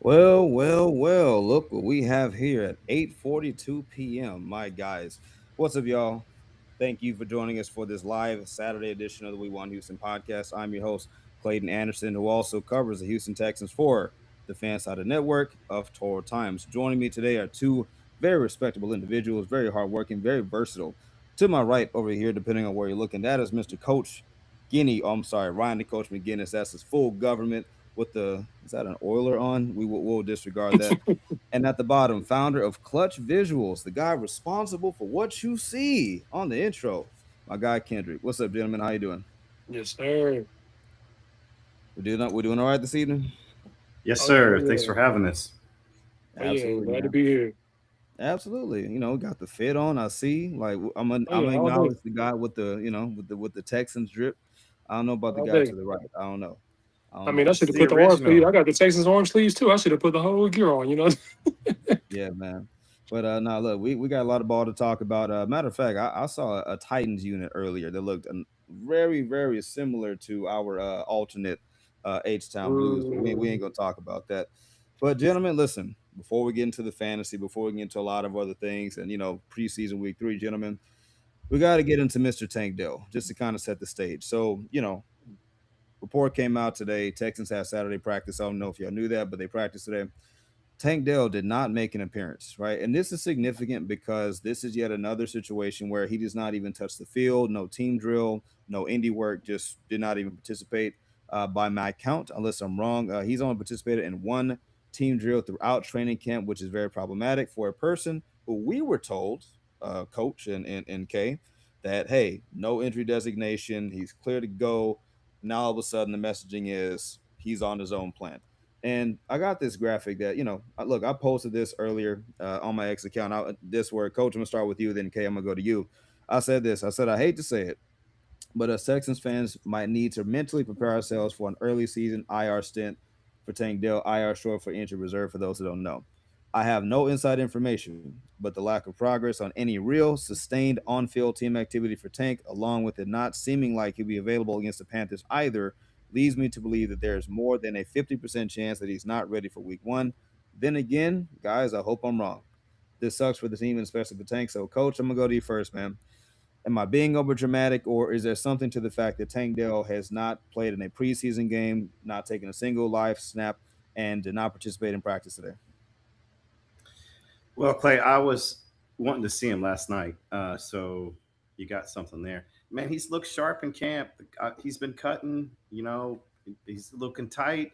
Well. Look what we have here at 8:42 p.m. My guys, what's up, y'all? Thank you for joining us for this live Saturday edition of the We Want Houston podcast. I'm your host, Clayton Anderson, who also covers the Houston Texans for the Fansided Network of Toro Times. Joining me today are two very respectable individuals, very hardworking, very versatile. To my right over here, depending on where you're looking, that is Mr. Coach Guinea. Oh, I'm sorry, Ryan the Coach McGinnis. That's his full government with the, is that an Oiler on? We'll disregard that. And at the bottom, founder of Klutch Vizualz, the guy responsible for what you see on the intro, my guy Kendrick. What's up, gentlemen? How you doing? Yes, sir. We're doing all right this evening. Yes, Oh yeah, sir. oh Thanks yeah, for having us. oh yeah. Absolutely, Glad to man. be here. Absolutely. Got the fit on. I see. Like Oh I'm yeah, gonna all day, acknowledge the guy with the with the Texans drip. I don't know about the all guy day. to the right. I don't know. I I don't mean, I know. This should is have the put the arm sleeve. original. I got the Texans arm sleeves too. I should have put the whole gear on. Yeah, man. But now look, we got a lot of ball to talk about. Matter of fact, I saw a Titans unit earlier that looked very, very similar to our alternate H Town Blues, but we ain't Mm, gonna talk about that. But gentlemen, listen, before we get into the fantasy, before we get into a lot of other things, and preseason week 3, gentlemen, we got to get into Mr. Tank Dell just to kind of set the stage. So, report came out today. Texans had Saturday practice. I don't know if y'all knew that, but they practiced today. Tank Dell did not make an appearance, right? And this is significant because this is yet another situation where he does not even touch the field, no team drill, no indie work, just did not even participate by my count, unless I'm wrong. He's only participated in one team drill throughout training camp, which is very problematic for a person who we were told, coach and K, that, hey, no injury designation, he's clear to go. Now all of a sudden the messaging is he's on his own plan. And I got this graphic that, look, I posted this earlier on my X account. This word, Coach, I'm going to start with you, then Kay, I'm going to go to you. I said this. I said, I hate to say it, but us Texans fans might need to mentally prepare ourselves for an early season IR stint for Tank Dell, IR short for injured reserve, for those who don't know. I have no inside information, but the lack of progress on any real, sustained on field team activity for Tank, along with it not seeming like he'll be available against the Panthers either, leads me to believe that there is more than a 50% chance that he's not ready for week 1. Then again, guys, I hope I'm wrong. This sucks for the team and especially for Tank. So, Coach, I'm going to go to you first, man. Am I being over dramatic, or is there something to the fact that Tank Dell has not played in a preseason game, not taken a single live snap, and did not participate in practice today? Well, Clay, I was wanting to see him last night, so you got something there. Man, he's looked sharp in camp. He's been cutting. He's looking tight.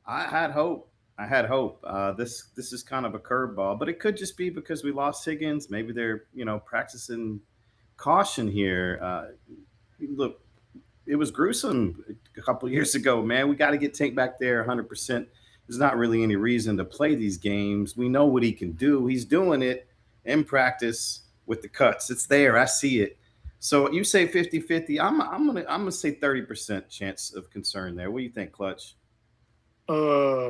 I had hope. I had hope. This is kind of a curveball, but it could just be because we lost Higgins. Maybe they're practicing caution here. Look, it was gruesome a couple years ago, man. We got to get Tank back there 100%. There's not really any reason to play these games. We know what he can do. He's doing it in practice with the cuts. It's there. I see it. So you say 50-50. I'm gonna say 30% chance of concern there. What do you think, Clutch? uh,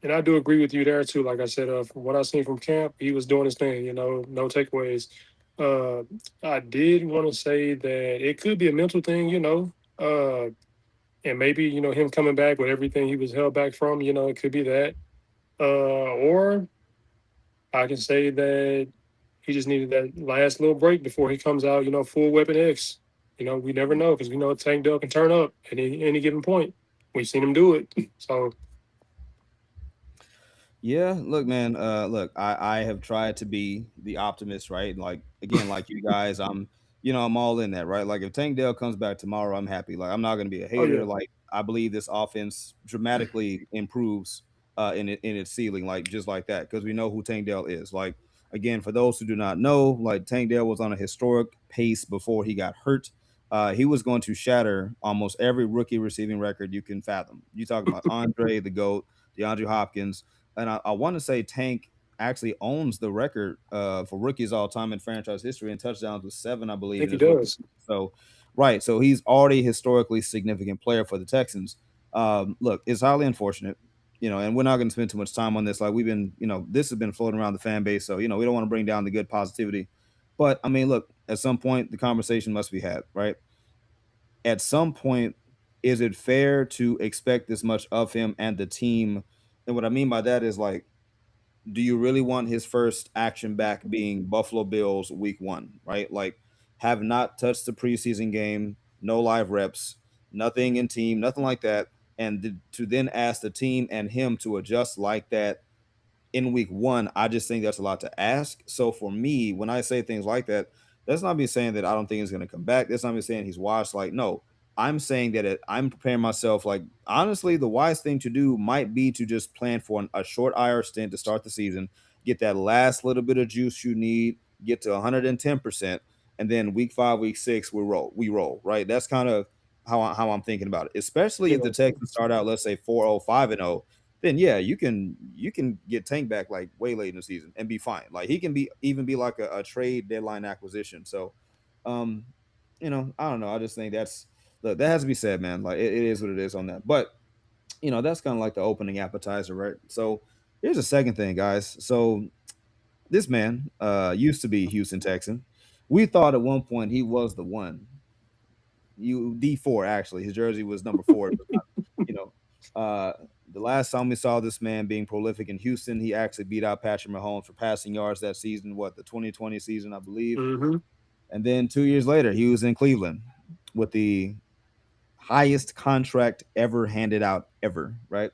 and I do agree with you there too. Like I said, from what I seen from camp, he was doing his thing. No takeaways. Uh, I did want to say that it could be a mental thing. And maybe him coming back with everything he was held back from. It could be that. Or I can say that he just needed that last little break before he comes out, full weapon X. We never know because we know Tank Dell can turn up at any given point. We've seen him do it. So, Yeah, look, man. Look, I have tried to be the optimist, right? Like again, like you guys, I'm all in that, right? Like if Tank Dell comes back tomorrow, I'm happy. Like I'm not gonna be a oh hater. yeah, Like I believe this offense dramatically improves in its ceiling, like just like that, because we know who Tank Dell is. Like again, for those who do not know, like Tank Dell was on a historic pace before he got hurt. He was going to shatter almost every rookie receiving record you can fathom. You talking about Andre the Goat, DeAndre Hopkins, and I want to say Tank actually owns the record for rookies all time in franchise history in touchdowns with 7, I I believe, think in he his rookie. does. So, right, so he's already historically significant player for the Texans. Look, it's highly unfortunate, and we're not going to spend too much time on this. Like we've been, this has been floating around the fan base, so we don't want to bring down the good positivity. But I mean, look, at some point the conversation must be had, right? At some point, is it fair to expect this much of him and the team And what I mean by that is like, do you really want his first action back being Buffalo Bills week one, right? Like, have not touched the preseason game, no live reps, nothing in team, nothing like that. And to then ask the team and him to adjust like that in week one, I just think that's a lot to ask. So for me, when I say things like that, that's not me saying that I don't think he's going to come back. That's not me saying he's washed. Like, no, I'm saying that I'm preparing myself. Like, honestly, the wise thing to do might be to just plan for a short IR stint to start the season, get that last little bit of juice you need, get to 110%, and then week five, week six, we roll, right? That's kind of how I'm thinking about it. Especially You if the know, Texans start out, let's say 4-0, 5-0, then yeah, you can get Tank back like way late in the season and be fine. Like he can be like a trade deadline acquisition. So, um, I don't know. I just think look, that has to be said, man. Like it is what it is on that. But that's kind of like the opening appetizer, right? So here's the second thing, guys. So this man used to be Houston Texan. We thought at one point he was the one. D4 actually. His jersey was number 4, but not, you know. Uh the last time we saw this man being prolific in Houston, he actually beat out Patrick Mahomes for passing yards that season, what, the 2020 season, I believe. hmm And then 2 years later, he was in Cleveland with the highest contract ever handed out ever, right?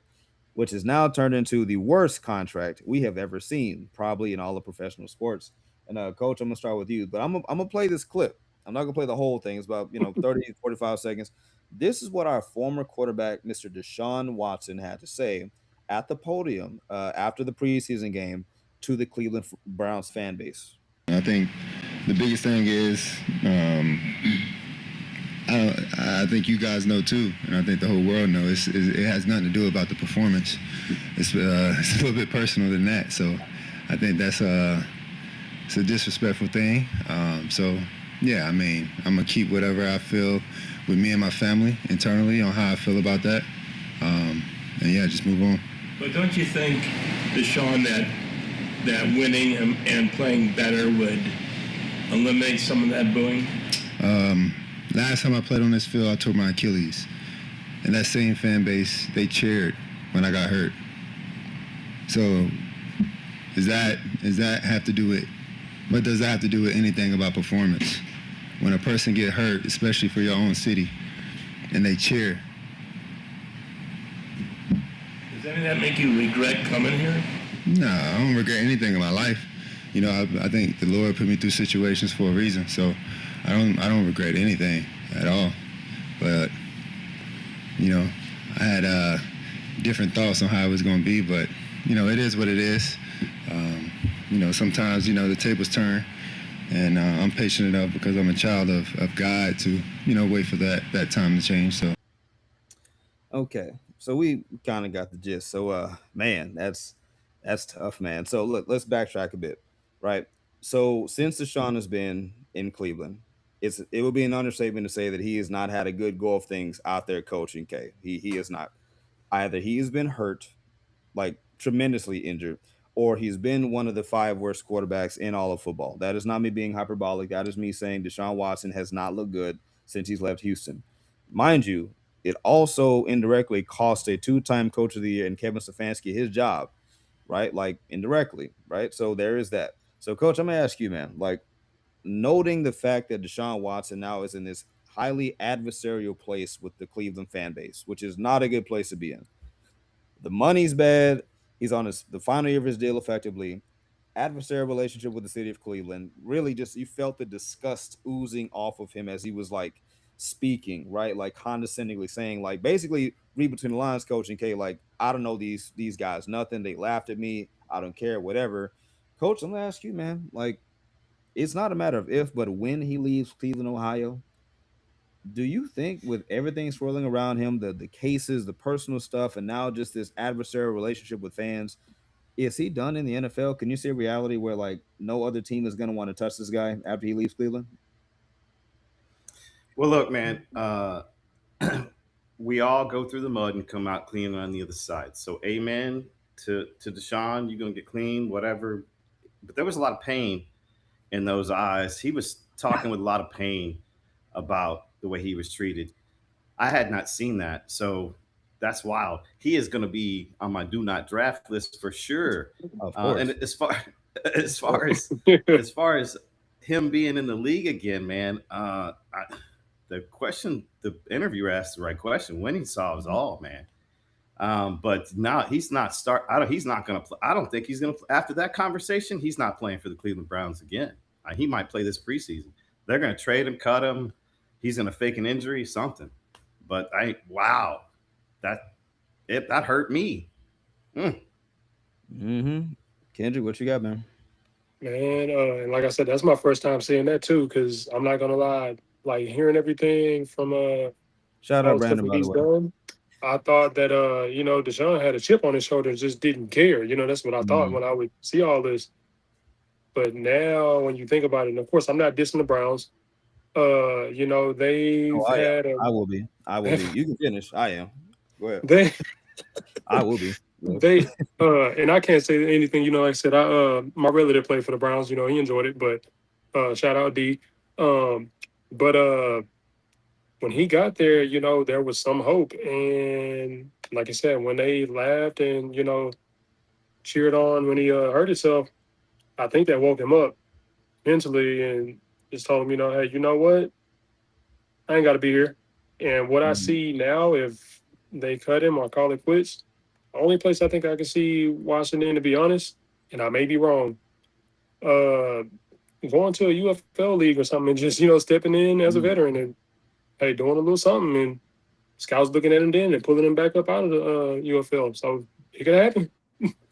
Which has now turned into the worst contract we have ever seen, probably in all of professional sports. And coach, I'm gonna start with you, but I'm gonna play this clip. I'm not gonna play the whole thing. It's about 30 45 seconds. This is what our former quarterback, Mr. Deshaun Watson, had to say at the podium after the preseason game to the Cleveland Browns fan base. I think the biggest thing is, I think you guys know too, and I think the whole world knows. It has nothing to do about the performance. It's a little bit personal than that. So I think it's a disrespectful thing. So yeah, I mean, I'm gonna keep whatever I feel with me and my family internally on how I feel about that, and yeah, just move on. But don't you think, Deshaun, that winning and playing better would eliminate some of that booing? Last time I played on this field, I tore my Achilles. And that same fan base, they cheered when I got hurt. So does that have to do with, what does that have to do with anything about performance? When a person get hurt, especially for your own city, and they cheer. Does any of that make you regret coming here? No, I don't regret anything in my life. I think the Lord put me through situations for a reason, so I don't regret anything at all. But I had different thoughts on how it was going to be, but it is what it is. Sometimes the tables turn, and I'm patient enough because I'm a child of God to wait for that time to change. So. Okay, so we kind of got the gist. So, man, that's tough, man. So look, let's backtrack a bit, right? So since Deshaun has been in Cleveland, it would be an understatement to say that he has not had a good go of things out there coaching. K, he is not. Either he has been hurt, like tremendously injured, or he's been one of the five worst quarterbacks in all of football. That is not me being hyperbolic. That is me saying Deshaun Watson has not looked good since he's left Houston. Mind you, it also indirectly cost a two-time coach of the year and Kevin Stefanski his job, right? Like indirectly, right? So there is that. So, coach, I'm gonna ask you, man, like noting the fact that Deshaun Watson now is in this highly adversarial place with the Cleveland fan base, which is not a good place to be in. The money's bad. He's on the final year of his deal effectively. Adversarial relationship with the city of Cleveland. Really, just you felt the disgust oozing off of him as he was like speaking, right? Like condescendingly saying, like basically read between the lines, coach and K, like, I don't know these guys, nothing. They laughed at me. I don't care, whatever. Coach, I'm gonna ask you, man, like, it's not a matter of if, but when he leaves Cleveland, Ohio, do you think with everything swirling around him, the cases, the personal stuff, and now just this adversarial relationship with fans, is he done in the NFL? Can you see a reality where like no other team is going to want to touch this guy after he leaves Cleveland? Well, look, man, we all go through the mud and come out clean on the other side. So, amen to Deshaun. You're gonna get clean, whatever. But there was a lot of pain in those eyes. He was talking with a lot of pain about the way he was treated. I had not seen that, so that's wild. He is going to be on my do not draft list for sure. Of And course. as Of far as yeah, as far as him being in the league again, man, the question the interviewer asked the right question. Winning solves all, man. But now he's not start. I don't. He's not going to play. I don't think he's going to. After that conversation, he's not playing for the Cleveland Browns again. He might play this preseason. They're going to trade him, cut him. He's going to fake an injury, something. But wow, that that hurt me. Mm. Kendrick, what you got, man? man. And like I said, that's my first time seeing that too. Because I'm not gonna lie, like hearing everything from Shout all out the stuff Brandon, that by the he's way. done, I thought that Deshaun had a chip on his shoulder and just didn't care. That's what I thought Mhm. when I would see all this. But now, when you think about it, and of course, I'm not dissing the Browns. Oh, They've I am. had a I will be. I will be. You can finish. I am. Go ahead. they I will be. Yes. they and I can't say anything. Like I said, I my relative played for the Browns. He enjoyed it, but shout out D. Um, but when he got there, there was some hope, and like I said, when they laughed and cheered on when he hurt himself, I think that woke him up mentally and just told him, hey, you know what? I ain't got to be here. And what I Mhm. see now, if they cut him or call it quits, the only place I think I can see Washington, to be honest, and I may be wrong, uh, going to a UFL league or something and just, stepping in as a Mhm. veteran and, hey, doing a little something. And scouts looking at him then and pulling him back up out of the UFL. So it could happen.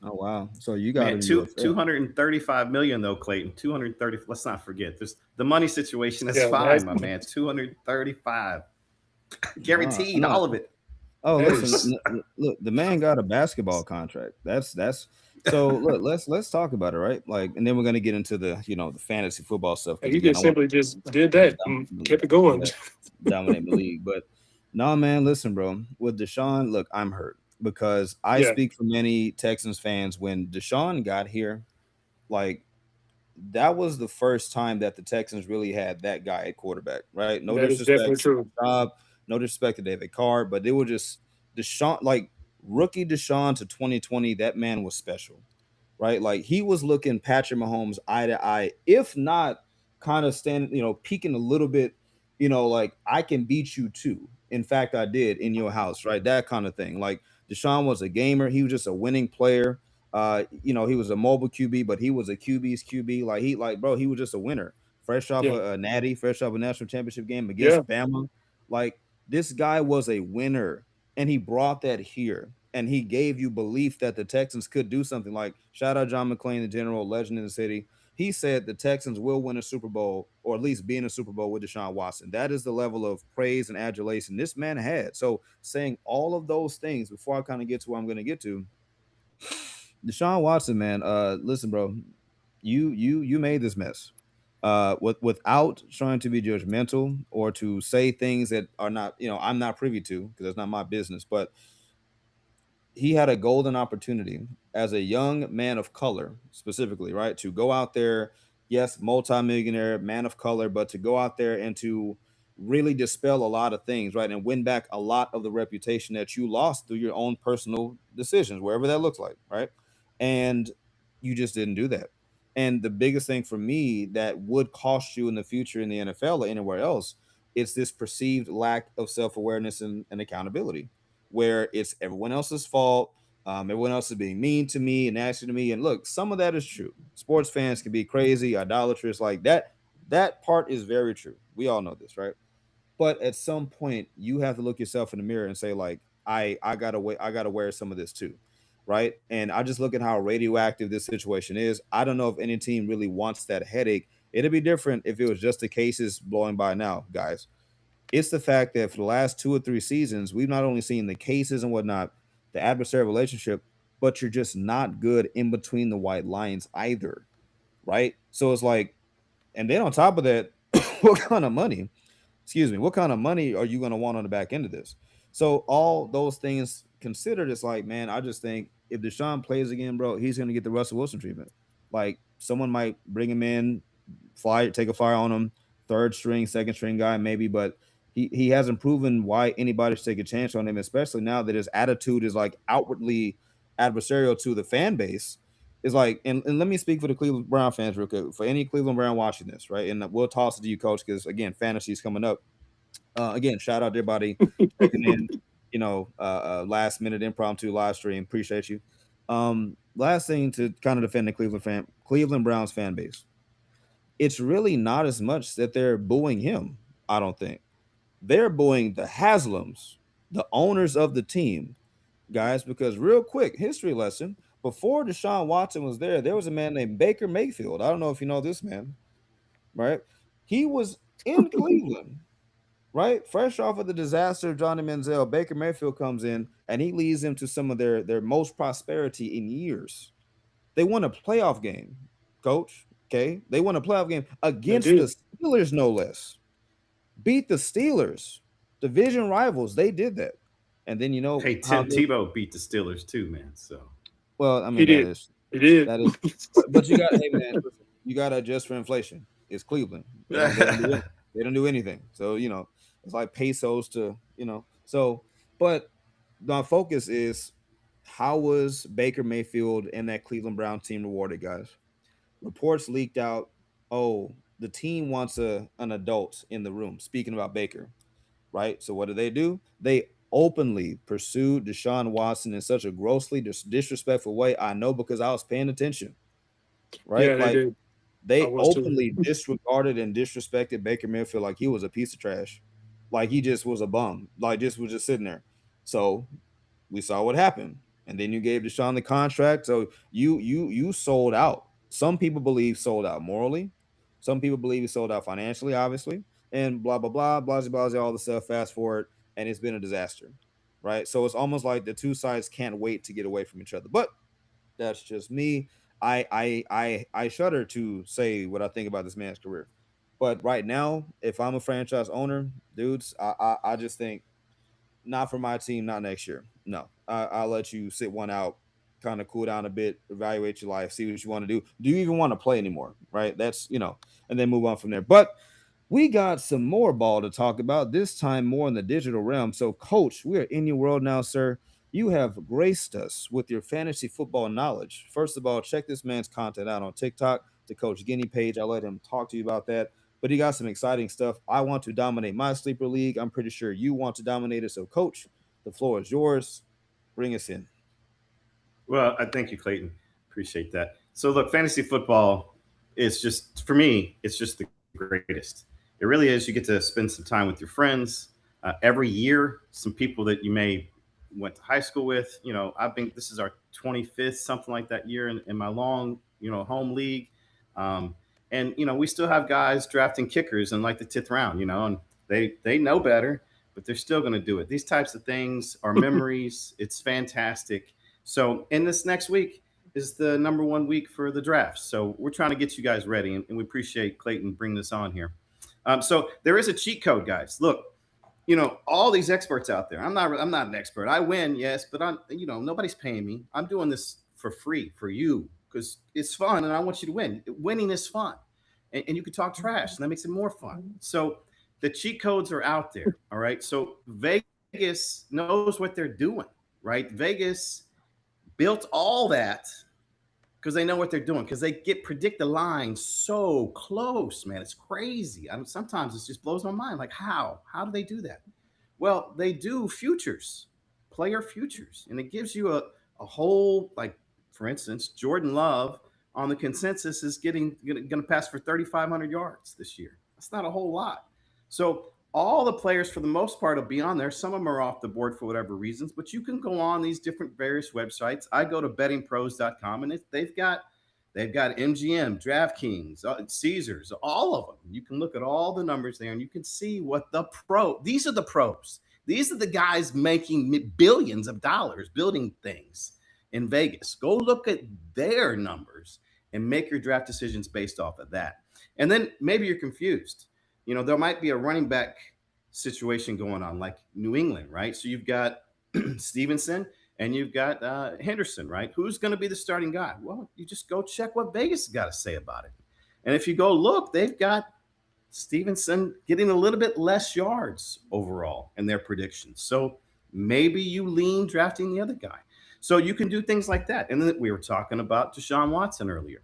Oh wow. So you got Man, it in two UFL. hundred and 35 million though, Clayton. 230. Let's not forget. There's the money situation is Yeah, fine, my man. 235 I'm guaranteed, not. all of it. Oh, that listen. is, Look, the man got a basketball contract. That's. So look, let's talk about it, right? Like, and then we're gonna get into the fantasy football stuff because he again, I just want simply just did to that and kept it going. yeah, dominate the league. But no, man, listen, bro. With Deshaun, look, I'm hurt because I Yeah, speak for many Texans fans. When Deshaun got here, like that was the first time that the Texans really had that guy at quarterback, right? No that is definitely disrespect to true. Job, no disrespect to David Carr, but they were just Deshaun, like rookie Deshaun to 2020. That man was special, right? Like he was looking Patrick Mahomes eye to eye, if not kind of standing, peeking a little bit, like I can beat you too. In fact, I did in your house, right? That kind of thing. Like Deshaun was a gamer. He was just a winning player. He was a mobile QB, but he was a QB's QB. Bro, he was just a winner. Fresh off Yeah, a natty, fresh off a national championship game yeah, against Bama. Like this guy was a winner, and he brought that here, and he gave you belief that the Texans could do something. Like shout out John McClain, the general legend in the city. He said the Texans will win a Super Bowl, or at least be in a Super Bowl with Deshaun Watson. That is the level of praise and adulation this man had. So saying all of those things before I kind of get to where I'm going to get to, Deshaun Watson, man. Listen, bro, you made this mess. Without trying to be judgmental or to say things that are not, I'm not privy to because that's not my business. But he had a golden opportunity as a young man of color, specifically, right? To go out there, yes, multimillionaire man of color, but to go out there and to really dispel a lot of things, right? And win back a lot of the reputation that you lost through your own personal decisions, wherever that looks like, right? And you just didn't do that. And the biggest thing for me that would cost you in the future in the NFL or anywhere else, it's this perceived lack of self awareness and accountability where it's everyone else's fault. Everyone else is being mean to me and nasty to me. And look, some of that is true. Sports fans can be crazy, idolatrous, like that. That part is very true. We all know this, right? But at some point, you have to look yourself in the mirror and say, like, I gotta wear some of this too, right? And I just look at how radioactive this situation is. I don't know if any team really wants that headache. It'd be different if it was just the cases blowing by now, guys. It's the fact that for the last 2 or 3 seasons, we've not only seen the cases and whatnot, the adversarial relationship, but you're just not good in between the white lines either, right? So it's like, and then on top of that, what kind of money? Excuse me, what kind of money are you going to want on the back end of this? So all those things considered, it's like, man, I just think if Deshaun plays again, bro, he's going to get the Russell Wilson treatment. Like someone might bring him in, take a flyer on him, third string, second string guy, maybe, but He hasn't proven why anybody should take a chance on him, especially now that his attitude is like outwardly adversarial to the fan base. Is like, and let me speak for the Cleveland Brown fans real quick. For any Cleveland Brown watching this, right? And we'll toss it to you, coach, because again, fantasy is coming up. Again, shout out to everybody checking in, last minute impromptu live stream. Appreciate you. Last thing to kind of defend the Cleveland Browns fan base. It's really not as much that they're booing him, I don't think. They're booing the Haslams, the owners of the team, guys, because real quick, history lesson. Before Deshaun Watson was there was a man named Baker Mayfield. I don't know if you know this man, right? He was in Cleveland, right? Fresh off of the disaster of Johnny Manziel, Baker Mayfield comes in and he leads them to some of their most prosperity in years. They won a playoff game, coach. Okay. They won a playoff game They against the did. Steelers, no less. Beat the Steelers, division rivals. They did that. And then you know Hey, how Tim they, Tebow beat the Steelers too, man. So well, I He mean, did. He did. that is, but you got, hey man, listen, you got to adjust for inflation. It's Cleveland. They don't do anything. So, it's like pesos to, so, but my focus is how was Baker Mayfield and that Cleveland Brown team rewarded, guys? Reports leaked out. Oh, the team wants an adult in the room. Speaking about Baker, right? So what do? They openly pursued Deshaun Watson in such a grossly disrespectful way. I know because I was paying attention, right? Yeah, they Like did. I they was too. openly disregarded and disrespected Baker Mayfield like he was a piece of trash, like he just was a bum, like just was just sitting there. So we saw what happened, and then you gave Deshaun the contract. So you sold out. Some people believe sold out morally. Some people believe he sold out financially, obviously, and blah blah blah, blah blah blah, all the stuff. Fast forward, and it's been a disaster, right? So it's almost like the two sides can't wait to get away from each other. But that's just me. I shudder to say what I think about this man's career. But right now, if I'm a franchise owner, dudes, I just think not for my team, not next year. No, I'll let you sit one out, kind of cool down a bit, evaluate your life, see what you want to do. Do you even want to play anymore? Right? That's and then move on from there. But we got some more ball to talk about, this time more in the digital realm. So, coach, we are in your world now, sir. You have graced us with your fantasy football knowledge. First of all, check this man's content out on TikTok, the Coach Guinea page. I'll let him talk to you about that. But he got some exciting stuff. I want to dominate my sleeper league. I'm pretty sure you want to dominate it. So, coach, the floor is yours. Bring us in. well, I thank you, Clayton. Appreciate that. So look, fantasy football is just for me. It's just the greatest. It really is. You get to spend some time with your friends every year. Some people that you may went to high school with. I've been. This is our 25th, something like that year in my long, home league. Um, and we still have guys drafting kickers in like the 10th round. And they know better, but they're still going to do it. These types of things are memories. It's fantastic. So in this next week is the number one week for the draft. So we're trying to get you guys ready, and we appreciate Clayton bringing this on here. So there is a cheat code, guys. Look, all these experts out there. I'm not an expert. I win, yes, but nobody's paying me. I'm doing this for free for you because it's fun, and I want you to win. Winning is fun, and you can talk trash, and that makes it more fun. So the cheat codes are out there. All right. So Vegas knows what they're doing, right? Vegas built all that because they know what they're doing because they predict the line so close, man. It's crazy. Sometimes it just blows my mind. Like how do they do that? Well, they do futures, player futures, and it gives you a whole, like, for instance, Jordan Love on the consensus is going to pass for 3,500 yards this year. That's not a whole lot. So all the players, for the most part, will be on there. Some of them are off the board for whatever reasons, but you can go on these different various websites. I go to bettingpros.com, and they've got MGM, DraftKings, Caesars, all of them. You can look at all the numbers there, and you can see what these are the pros. These are the guys making billions of dollars building things in Vegas. Go look at their numbers and make your draft decisions based off of that. And then maybe you're confused. There might be a running back situation going on, like New England, right? So you've got Stevenson and you've got Henderson, right? Who's going to be the starting guy? Well, you just go check what Vegas has got to say about it. And if you go look, they've got Stevenson getting a little bit less yards overall in their predictions. So maybe you lean drafting the other guy. So you can do things like that. And then we were talking about Deshaun Watson earlier.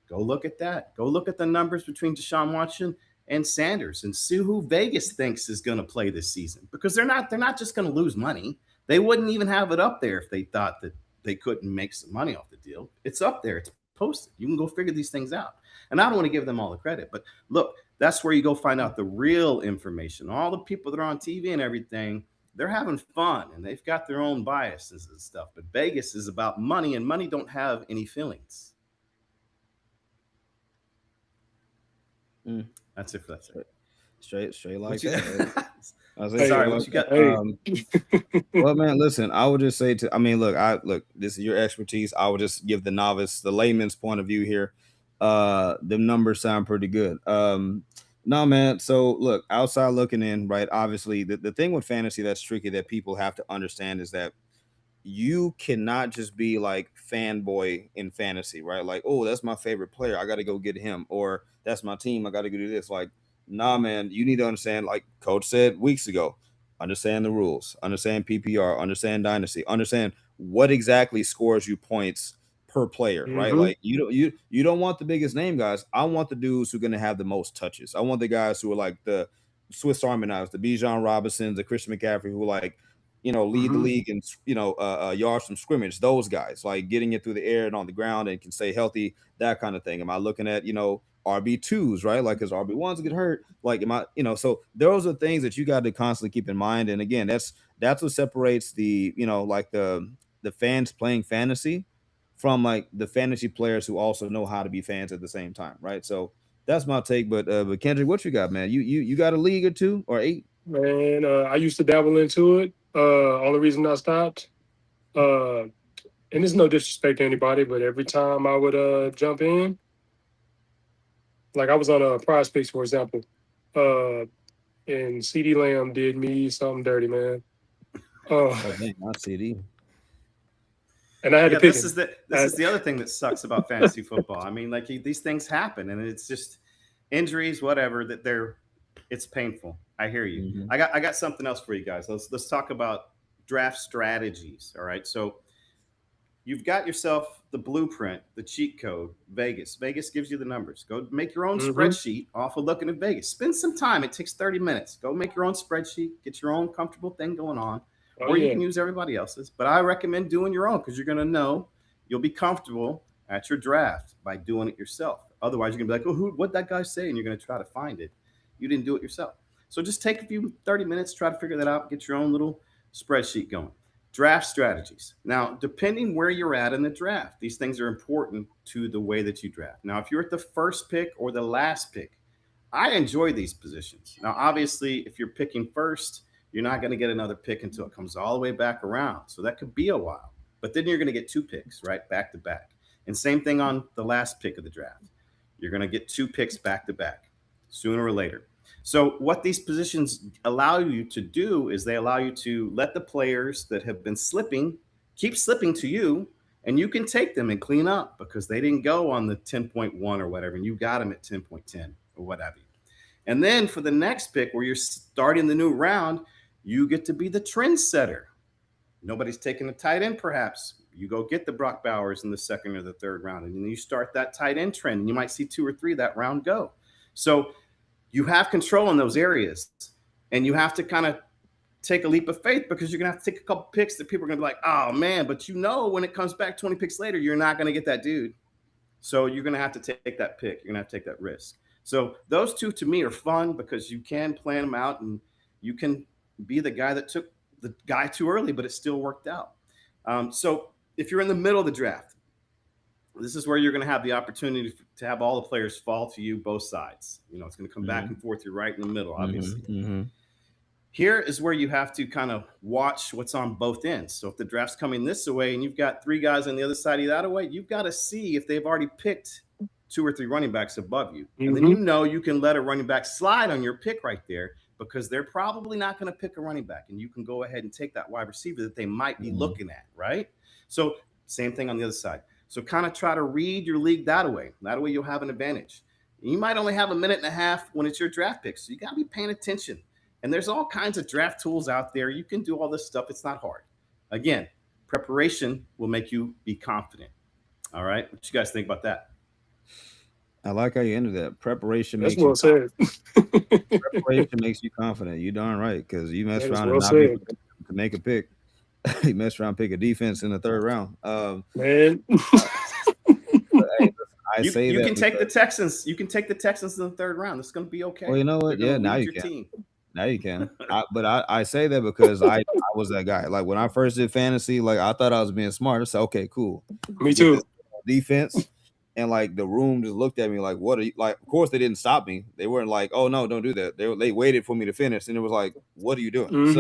Go look at that. Go look at the numbers between Deshaun Watson and Sanders and see who Vegas thinks is going to play this season. Because they're not just going to lose money. They wouldn't even have it up there if they thought that they couldn't make some money off the deal. It's up there. It's posted. You can go figure these things out. And I don't want to give them all the credit, but look, that's where you go find out the real information. All the people that are on TV and everything, they're having fun and they've got their own biases and stuff. But Vegas is about money, and money don't have any feelings. That's it for that. Straight like What you that. I was Hey, sorry, like what you got? well, man, listen, I would just say look, this is your expertise. I would just give the novice, the layman's point of view here. The numbers sound pretty good. No, man. So look, outside looking in, right? Obviously, the thing with fantasy that's tricky that people have to understand is that you cannot just be like fanboy in fantasy, right? Like, oh, that's my favorite player. I got to go get him. Or that's my team. I got to go do this. Like, nah, man, you need to understand, like Coach said weeks ago, understand the rules, understand PPR, understand dynasty, understand what exactly scores you points per player, right? Mm-hmm. Like you don't want the biggest name guys. I want the dudes who are going to have the most touches. I want the guys who are like the Swiss Army knives, the Bijan Robinsons, the Christian McCaffrey, who like lead the Mm-hmm. league in yards from scrimmage. Those guys like getting it through the air and on the ground and can stay healthy. That kind of thing. Am I looking at RB2s, right? Like, because RB1s get hurt. Like, am I so those are things that you got to constantly keep in mind. And again, that's what separates the like the fans playing fantasy from like the fantasy players who also know how to be fans at the same time, right? So that's my take. But Kendrick, what you got, man? You got a league or two or eight? Man, I used to dabble into it. Only reason I stopped, and it's no disrespect to anybody, but every time I would jump in, like I was on a Prize Picks, for example, uh, and CD Lamb did me something dirty, man. Oh, Uh, dang, not CD. and I had to Yeah, pick this him. is the other thing that sucks about fantasy football. I mean, like these things happen, and it's just injuries, whatever. It's painful. I hear you. Mhm. I got something else for you guys. Let's talk about draft strategies. All right, so you've got yourself the blueprint, the cheat code, Vegas. Vegas gives you the numbers. Go make your own Mm-hmm. spreadsheet off of looking at Vegas. Spend some time. It takes 30 minutes. Go make your own spreadsheet, get your own comfortable thing going on, Oh or you yeah. can use everybody else's. But I recommend doing your own because you're going to know you'll be comfortable at your draft by doing it yourself. Otherwise, you're going to be like, oh, what'd that guy say? And you're going to try to find it. You didn't do it yourself. So just take a few 30 minutes, try to figure that out, get your own little spreadsheet going. Draft strategies. Now, depending where you're at in the draft, these things are important to the way that you draft. Now, if you're at the first pick or the last pick, I enjoy these positions. Now, obviously, if you're picking first, you're not going to get another pick until it comes all the way back around. So that could be a while. But then you're going to get two picks, right? Back to back. And same thing on the last pick of the draft. You're going to get two picks back to back sooner or later. So, what these positions allow you to do is they allow you to let the players that have been slipping keep slipping to you, and you can take them and clean up because they didn't go on the 10.1 or whatever, and you got them at 10.10 or whatever. And then for the next pick, where you're starting the new round, you get to be the trendsetter. Nobody's taking a tight end, perhaps. You go get the Brock Bowers in the second or the third round, and then you start that tight end trend. And you might see two or three that round go. So you have control in those areas, and you have to kind of take a leap of faith because you're going to have to take a couple picks that people are going to be like, oh, man, but when it comes back 20 picks later, you're not going to get that dude. So you're going to have to take that pick. You're going to have to take that risk. So those two to me are fun because you can plan them out and you can be the guy that took the guy too early, but it still worked out. So if you're in the middle of the draft, this is where you're going to have the opportunity to have all the players fall to you, both sides. It's going to come back and forth. You're right in the middle, obviously. Mm-hmm. Here is where you have to kind of watch what's on both ends. So if the draft's coming this way and you've got three guys on the other side of that way, you've got to see if they've already picked two or three running backs above you. Mm-hmm. And then you can let a running back slide on your pick right there because they're probably not going to pick a running back. And you can go ahead and take that wide receiver that they might be looking at, right? So same thing on the other side. So kind of try to read your league that way. That way you'll have an advantage. You might only have a minute and a half when it's your draft pick. So you got to be paying attention. And there's all kinds of draft tools out there. You can do all this stuff. It's not hard. Again, preparation will make you be confident. All right. What you guys think about that? I like how you ended that. Preparation That's makes you well said. preparation makes you confident. You darn right, because you mess That is around and well not be said, to make a pick. You mess around, pick a defense in the third round. man. But, hey, listen, I say You that can take the because, Texans. You can take the Texans in the third round. It's going to be well, okay. you know They're what? going Yeah, to now lead you your can. team. Now you can. I say that because I was that guy. Like when I first did fantasy, like I thought I was being smart. I said, okay, cool. Me We get this too. defense, and like the room just looked at me like, what are you like? Of course, they didn't stop me. They weren't like, oh no, don't do that. They waited for me to finish, and it was like, what are you doing? Hmm.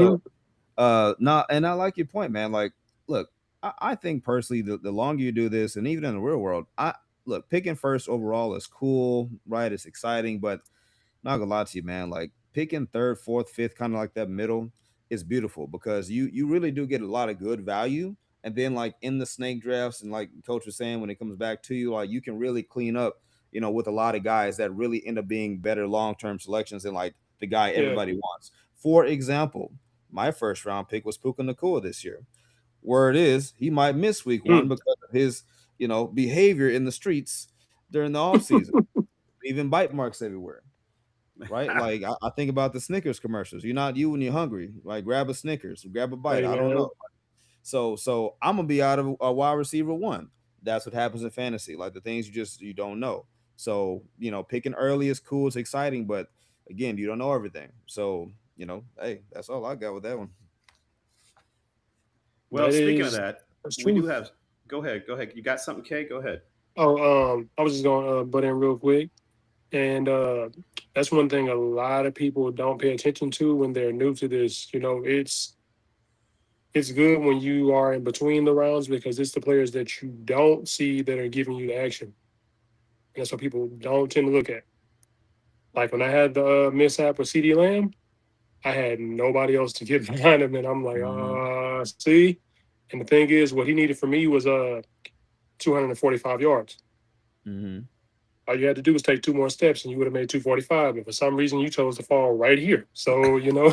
So not, and I like your point, man. Like, look, I think personally, the longer you do this, and even in the real world, I look picking first overall is cool, right? It's exciting, but not gonna lie to you, man. Like picking third, fourth, fifth, kind of like that middle is beautiful because you really do get a lot of good value. And then like in the snake drafts, and like Coach was saying, when it comes back to you, like you can really clean up, with a lot of guys that really end up being better long term selections than like the guy Yeah. everybody wants. For example, my first round pick was Puka Nakua this year. Word is he might miss week one Mm. because of his, behavior in the streets during the offseason, leaving bite marks everywhere, right? Like I think about the Snickers commercials. You're not you when you're hungry. Like grab a Snickers, grab a bite. Hey, I don't know. man. So I'm gonna be out of a wide receiver one. That's what happens in fantasy. Like the things you don't know. So picking early is cool, it's exciting, but again, you don't know everything. So hey, that's all I got with that one. Well, That speaking of is that, that's we true. do have. Go ahead. Go ahead. You got something, Kay? Go ahead. Oh, I was just going to butt in real quick, and that's one thing a lot of people don't pay attention to when they're new to this. It's good when you are in between the rounds because it's the players that you don't see that are giving you the action. And that's what people don't tend to look at. Like when I had the mishap with CD Lamb, I had nobody else to get behind him, and I'm like, Hmm. see. And the thing is, what he needed from me was 245 yards. Hmm. All you had to do was take two more steps, and you would have made 245. And for some reason, you chose to fall right here. So Yeah.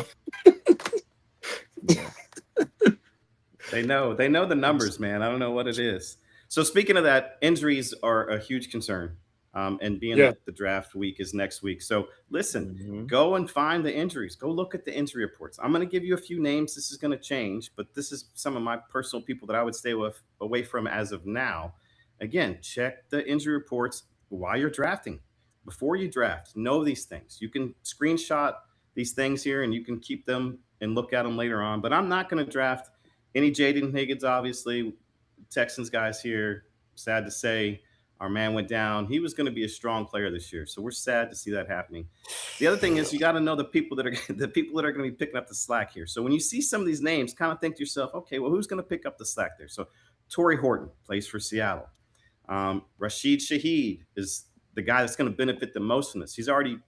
They know the numbers, man. I don't know what it is. So speaking of that, injuries are a huge concern. And being yeah, that the draft week is next week. So listen, Hmm. go and find the injuries. Go look at the injury reports. I'm going to give you a few names. This is going to change, but this is some of my personal people that I would stay away from as of now. Again, check the injury reports while you're drafting. Before you draft, know these things. You can screenshot these things here and you can keep them and look at them later on. But I'm not going to draft any Jaden Higgins, obviously. Texans guys here, sad to say, our man went down. He was going to be a strong player this year, so we're sad to see that happening. The other thing is you got to know the people that are the people that are going to be picking up the slack here. So when you see some of these names, kind of think to yourself, okay, well, who's going to pick up the slack there? So Torrey Horton plays for Seattle. Rashid Shaheed is the guy that's going to benefit the most from this. He's already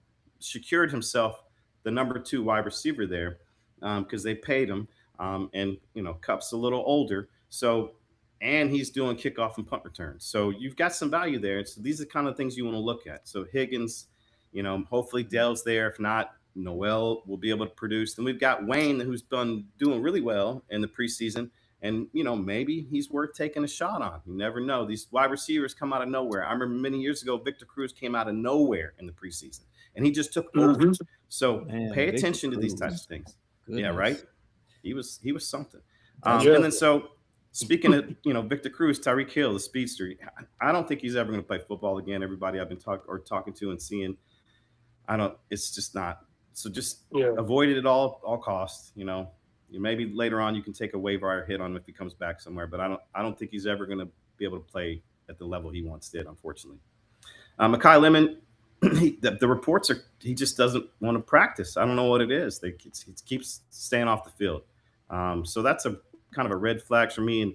secured himself the number two wide receiver there because they paid him. And Cup's a little older, so and he's doing kickoff and punt returns. So you've got some value there. So these are the kind of things you want to look at. So Higgins, hopefully Dell's there. If not, Noel will be able to produce. Then we've got Wayne, who's been doing really well in the preseason. And, maybe he's worth taking a shot on. You never know. These wide receivers come out of nowhere. I remember many years ago, Victor Cruz came out of nowhere in the preseason, and he just took over. hmm So pay Man, Victor attention to these types Cruz. of things. Yeah, right. Goodness. He was something. That's yeah, And then so speaking of Victor Cruz, Tyreek Hill, the speedster, I don't think he's ever going to play football again. Everybody I've been talking to and seeing, I don't. It's just not. So just yeah. avoid it at all costs. Maybe later on you can take a waiver hit on him if he comes back somewhere, but I don't think he's ever going to be able to play at the level he once did, unfortunately. Makai Lemon, the reports are he just doesn't want to practice. I don't know what it is. He keeps staying off the field. So that's a kind of a red flag for me. And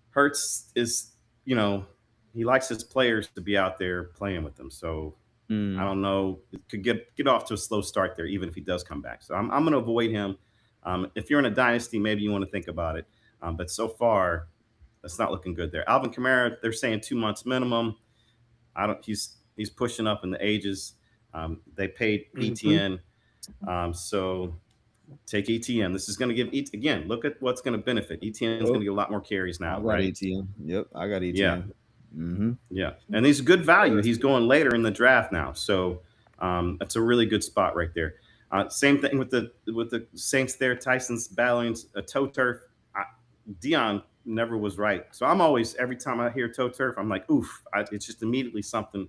Hertz is, he likes his players to be out there playing with them. So I Mm. don't know. It could get off to a slow start there, even if he does come back. So I'm going to avoid him. If you're in a dynasty, maybe you want to think about it. But so far, that's not looking good there. Alvin Kamara, they're saying 2 months minimum. I don't. He's pushing up in the ages. They paid ETN, so take ETN. This is going to give again. Look at what's going to benefit. ETN is going to get a lot more carries now, I got right? ETN. Yep, I got Yeah, ETN. yeah, and he's good value. He's going later in the draft now, so that's a really good spot right there. Same thing with the Saints there. Tyson's battling a toe turf. Dion never was right, so I'm always, every time I hear toe turf, I'm like, oof. It's just immediately something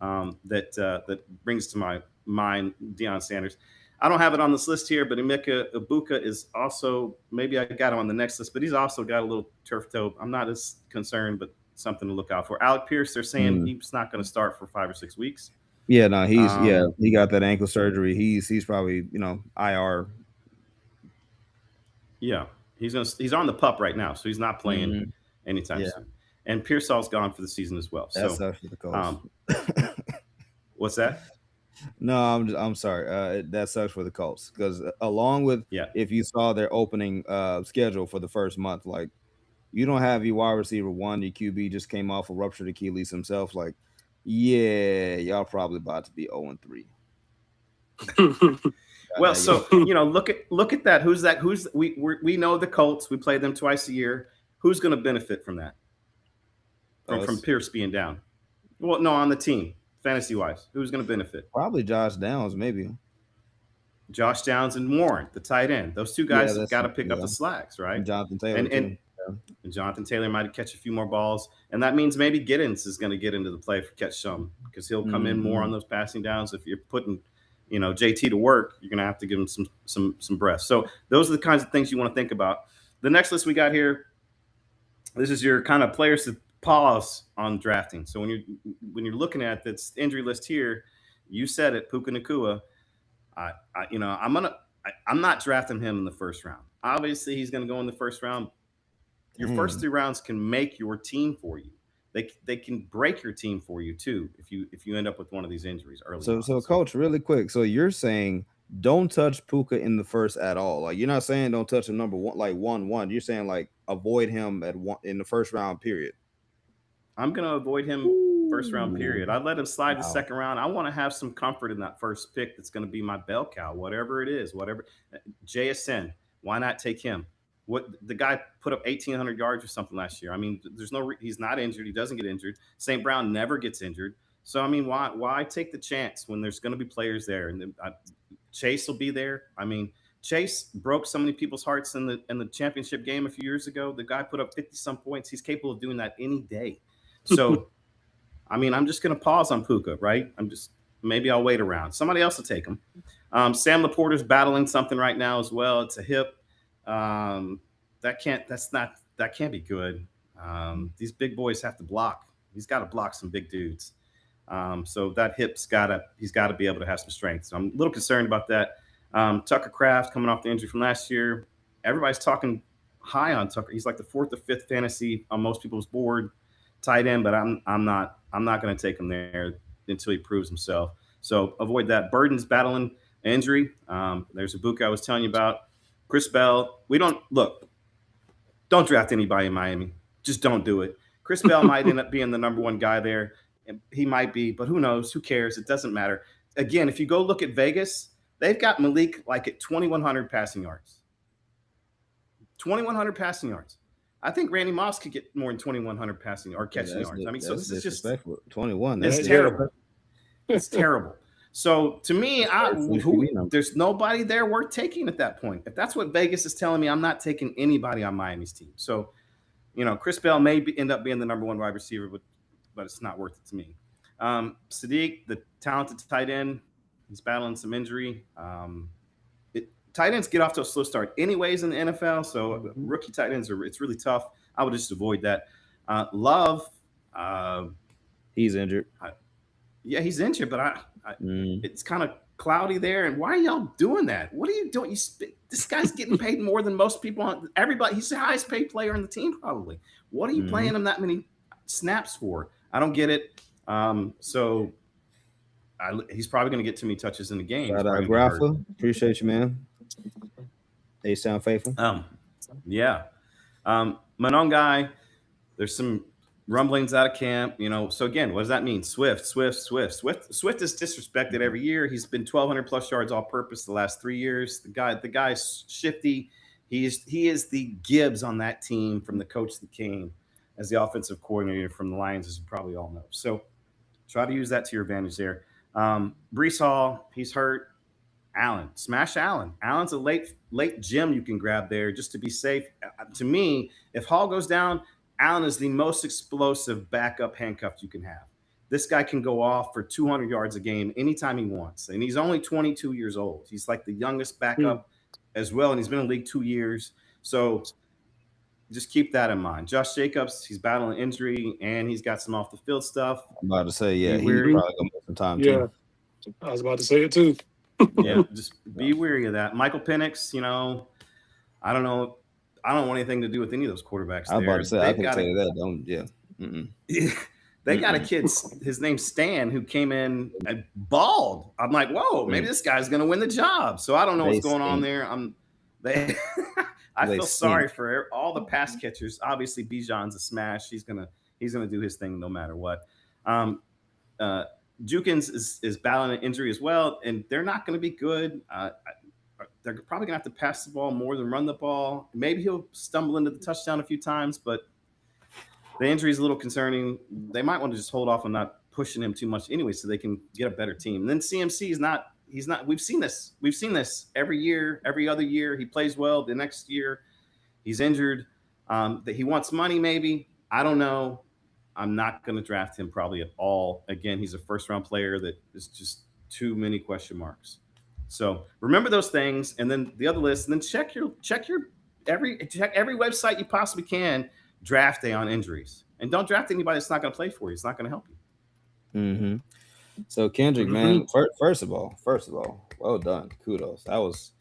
that brings to my mind Deion Sanders. I don't have it on this list here, but Emeka Ibuka is also, maybe I got him on the next list, but he's also got a little turf toe. I'm not as concerned, but something to look out for. Alec Pierce, they're saying he's not going to start for 5 or 6 weeks. Yeah, no, he got that ankle surgery. He's probably IR. Yeah, he's on the pup right now, so he's not playing anytime soon. And Pearsall's gone for the season as well. That's so for the Colts. What's that? No, I'm sorry. That sucks for the Colts because along with if you saw their opening schedule for the first month, like you don't have your wide receiver one, your QB just came off a ruptured Achilles himself. Like, yeah, y'all probably about to be 0-3. Well, so look at that. Who's that? We know the Colts. We play them twice a year. Who's going to benefit from that? From Pierce being down? Well, no, on the team, fantasy wise, who's going to benefit? Probably Josh Downs, maybe. Josh Downs and Warren, the tight end. Those two guys have got to pick up the slacks, right? And Jonathan Taylor. And Jonathan Taylor might catch a few more balls, and that means maybe Giddens is going to get into the play for catch some, because he'll come in more on those passing downs. If you're putting JT to work, you're going to have to give him some breath. So those are the kinds of things you want to think about. The next list we got here, this is your kind of players to pause on drafting. So when you're looking at this injury list here, you said it, Puka Nacua. I'm not drafting him in the first round. Obviously, he's going to go in the first round. Your first 3 rounds can make your team for you. They can break your team for you too if you end up with one of these injuries early. So Coach, really quick. So you're saying don't touch Puka in the first at all. Like you're not saying don't touch him number one, like 1-1. You're saying like avoid him in the first round period. I'm going to avoid him first round period. I'd let him slide the second round. I want to have some comfort in that first pick. That's going to be my bell cow, whatever it is, whatever. JSN, why not take him? What the guy put up 1,800 yards or something last year. I mean, he's not injured. He doesn't get injured. St. Brown never gets injured. So, I mean, why take the chance when there's going to be players there? And Chase will be there. I mean, Chase broke so many people's hearts in the championship game a few years ago. The guy put up 50-some points. He's capable of doing that any day. So, I mean, I'm just going to pause on Puka, right? Maybe I'll wait around. Somebody else will take him. Sam Laporta's battling something right now as well. It's a hip. That can't be good. These big boys have to block. He's got to block some big dudes. So that he's got to be able to have some strength. So I'm a little concerned about that. Tucker Kraft coming off the injury from last year. Everybody's talking high on Tucker. He's like the 4th or 5th fantasy on most people's board tight end, but I'm not going to take him there until he proves himself. So avoid that. Burden's battling injury. There's a book I was telling you about. Chris Bell. Don't draft anybody in Miami. Just don't do it. Chris Bell might end up being the number 1 guy there. He might be, but who knows? Who cares? It doesn't matter. Again, if you go look at Vegas, they've got Malik like at 2,100 passing yards. 2,100 passing yards. I think Randy Moss could get more than 2,100 passing or catching yards. I mean, so this is just 21. It's terrible. It's terrible. So to me, there's nobody there worth taking at that point. If that's what Vegas is telling me, I'm not taking anybody on Miami's team. So, Chris Bell may end up being the number 1 wide receiver, but it's not worth it to me. Sadiq, the talented tight end, he's battling some injury. Tight ends get off to a slow start anyways in the NFL. So rookie tight ends it's really tough. I would just avoid that. Love, he's injured. Yeah, he's injured, but it's kind of cloudy there. And why are y'all doing that? What are you doing? This guy's getting paid more than most people. Everybody, he's the highest paid player on the team probably. What are you playing him that many snaps for? I don't get it. So he's probably going to get too many touches in the game. Rafa, appreciate you, man. They sound faithful. Yeah. Manon guy, there's some rumblings out of camp. So again, what does that mean? Swift is disrespected every year. He's been 1,200 plus yards all purpose the last 3 years. The guy's shifty. He is the Gibbs on that team from the coach that came as the offensive coordinator from the Lions, as you probably all know. So try to use that to your advantage there. Brees Hall, he's hurt. Allen, smash Allen. Allen's a late gem you can grab there just to be safe. To me, if Hall goes down, Allen is the most explosive backup handcuff you can have. This guy can go off for 200 yards a game anytime he wants, and he's only 22 years old. He's like the youngest Hmm. backup as well, and he's been in the league 2 years. So just keep that in mind. Josh Jacobs, he's battling injury, and he's got some off the field stuff. I'm about to say, Be yeah, he's wary. Hmm. probably gonna miss some time too. Yeah, I was about to say it too. Yeah, just be wary of that. Michael Penix, I don't know. I don't want anything to do with any of those quarterbacks I was about to there. say, I They've can got tell a you that. Don't, yeah. Mm-mm. they got a Mm-mm. kid. His name's Stan, who came in bald. I'm like, whoa, maybe Mm. this guy's gonna win the job. So I don't know They what's going on stink. there. They. I They feel stink. sorry for all the pass catchers. Obviously, Bijan's a smash. He's gonna do his thing no matter what. Um, uh, Jukins is battling an injury as well, and they're not going to be good. They're probably going to have to pass the ball more than run the ball. Maybe he'll stumble into the touchdown a few times, but the injury is a little concerning. They might want to just hold off on not pushing him too much anyway, so they can get a better team. And then CMC is not. He's not. We've seen this. We've seen this every year, every other year. He plays well. The next year, he's injured. That he wants money, maybe. I don't know. I'm not going to draft him probably at all. Again, he's a first round player that is just too many question marks. So remember those things, and then the other list, and then check every website you possibly can draft day on injuries, and don't draft anybody that's not going to play for you. It's not going to help you. Mm-hmm. So Kendrick, Hmm. man, first of all, well done, kudos. That was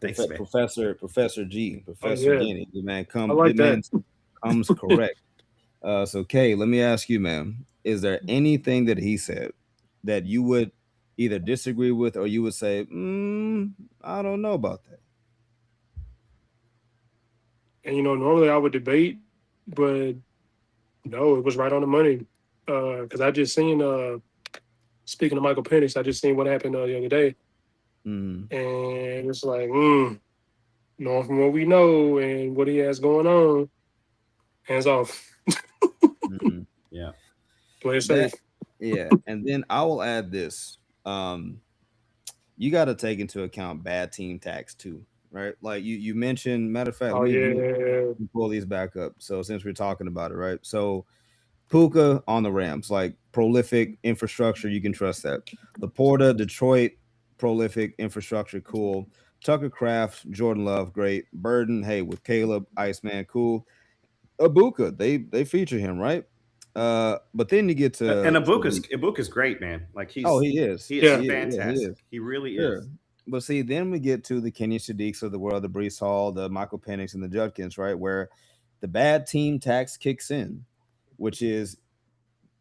Thanks, man. Professor G, Oh Professor yeah, Guinea. I The like that. man comes correct. So Kay, let me ask you, man, is there anything that he said that you would either disagree with or you would say, I don't know about that? And normally I would debate, but no, it was right on the money. Because I just seen speaking of Michael Penix, I just seen what happened the other day, Mm, and it's like, knowing from what we know and what he has going on, hands off, mm. Yeah. play it That safe. yeah, and then I will add this. Um, you got to take into account bad team tax too, right? Like you mentioned. Matter of fact, Oh yeah. let me pull these back up. So since we're talking about it, right? So Puka on the Rams, like prolific infrastructure, you can trust that. Laporta, Detroit, prolific infrastructure, cool. Tucker Craft, Jordan Love, great. Burden, hey, with Caleb, Iceman, cool. Abuka, they feature him, right? But then you get And to the Ibuka's great, man. Like oh, he is Yeah. he fantastic. is. He really Sure. is. But see, then we get to the Kenyon Sadiqs of the world, the Brees Hall, the Michael Penix, and the Judkins, right? Where the bad team tax kicks in, which is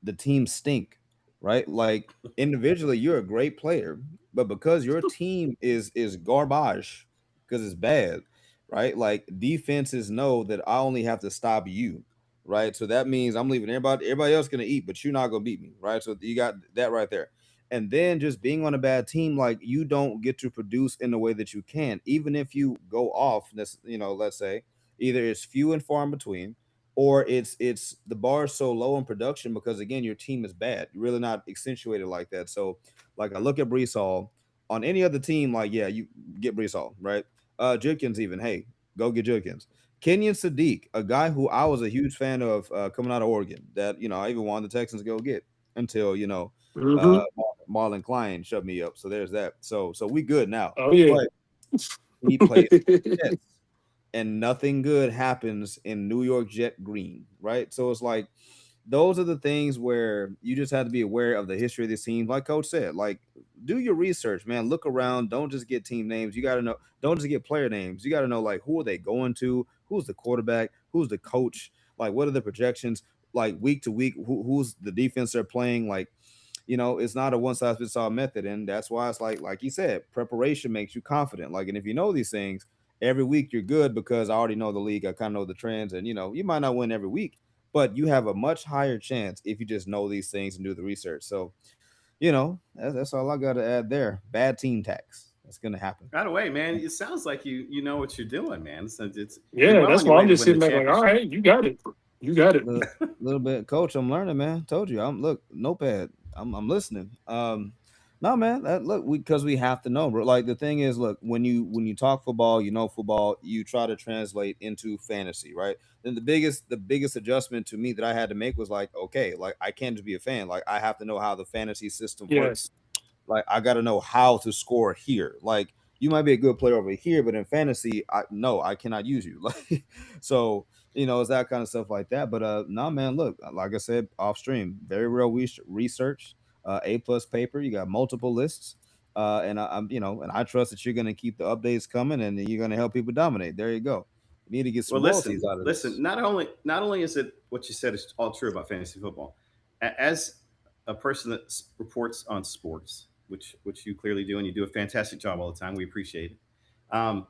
the team stink, right? Like individually, you're a great player, but because your team is garbage, because it's bad, right? Like defenses know that I only have to stop you, right? So that means I'm leaving everybody else gonna eat, but you're not gonna beat me, right? So you got that right there. And then just being on a bad team, like you don't get to produce in the way that you can, even if you go off. This, let's say either it's few and far in between, or it's the bar is so low in production because again your team is bad. You're really not accentuated like that. So like I look at Brees Hall on any other team, like yeah, you get Brees Hall, right? Judkins even, hey, go get Judkins. Kenyon Sadiq, a guy who I was a huge fan of coming out of Oregon, that I even wanted the Texans to go get until Hmm. uh, Marlon Klein shut me up. So there's that. So we good now, Oh yeah. but he played for the Jets and nothing good happens in New York Jet green, right? So it's like those are the things where you just have to be aware of the history of this team. Like Coach said, like do your research, man. Look around. Don't just get team names. You got to know. Don't just get player names. You got to know like who are they going to? Who's the quarterback? Who's the coach? Like what are the projections? Like week to week, who's the defense they're playing? Like it's not a one size fits all method, and that's why it's like you said, preparation makes you confident. Like, and if you know these things every week, you're good because I already know the league. I kind of know the trends, and you might not win every week, but you have a much higher chance if you just know these things and do the research. So, that's all I got to add there. Bad team tax. That's going to happen. Right away, man. It sounds like you know what you're doing, man. It's you're Yeah, well that's on your why way I'm to just win the sitting back like, all championship. right, you got it. You got it. Little bit, coach. I'm learning, man. Told you. I'm look notepad. I'm listening. No, man. Look, because we have to know, bro. Like the thing is, look, when you talk football, football. You try to translate into fantasy, right? Then the biggest adjustment to me that I had to make was like, okay, like I can't just be a fan. Like I have to know how the fantasy system works. Yes. Like I got to know how to score here. Like you might be a good player over here, but in fantasy, I cannot use you. Like so, it's that kind of stuff like that. But no, man, look, like I said off stream, very real research, A+ paper. You got multiple lists. And and I trust that you're going to keep the updates coming, and you're going to help people dominate. There you go. We need to get Well, some royalties out of listen. this. Not only is it what you said is all true about fantasy football, as a person that reports on sports, which you clearly do, and you do a fantastic job all the time. We appreciate it. Um,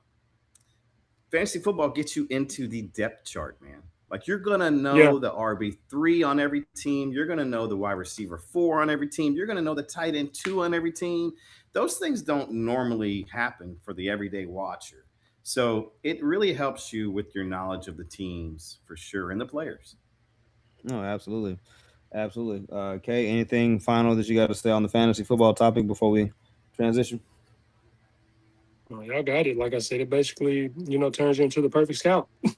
Fantasy football gets you into the depth chart, man. Like you're gonna Yeah. know the RB3 on every team. You're gonna know the wide receiver 4 on every team. You're gonna know the tight end 2 on every team. Those things don't normally happen for the everyday watcher. So it really helps you with your knowledge of the teams for sure and the players. No, absolutely. Absolutely. Kay, anything final that you got to say on the fantasy football topic before we transition? Well, y'all got it. Like I said, it basically, turns you into the perfect scout. Yeah,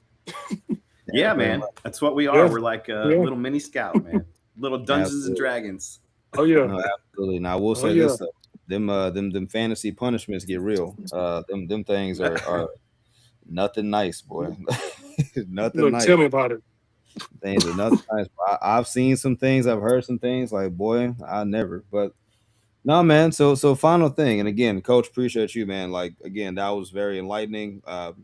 Yeah, pretty man. much. That's what we are. Yeah. We're like a Yeah. little mini scout, man. Little Dungeons and Absolutely. Dragons. Oh yeah. No, absolutely. Now I will Oh say yeah. this though. Them fantasy punishments get real. Them things are nothing nice, boy. Nothing Look, nice. tell me about it. Things are nothing nice. I've seen some things, I've heard some things like boy, I never. But no, man. So final thing, and again, coach, appreciate you, man. Like again, that was very enlightening.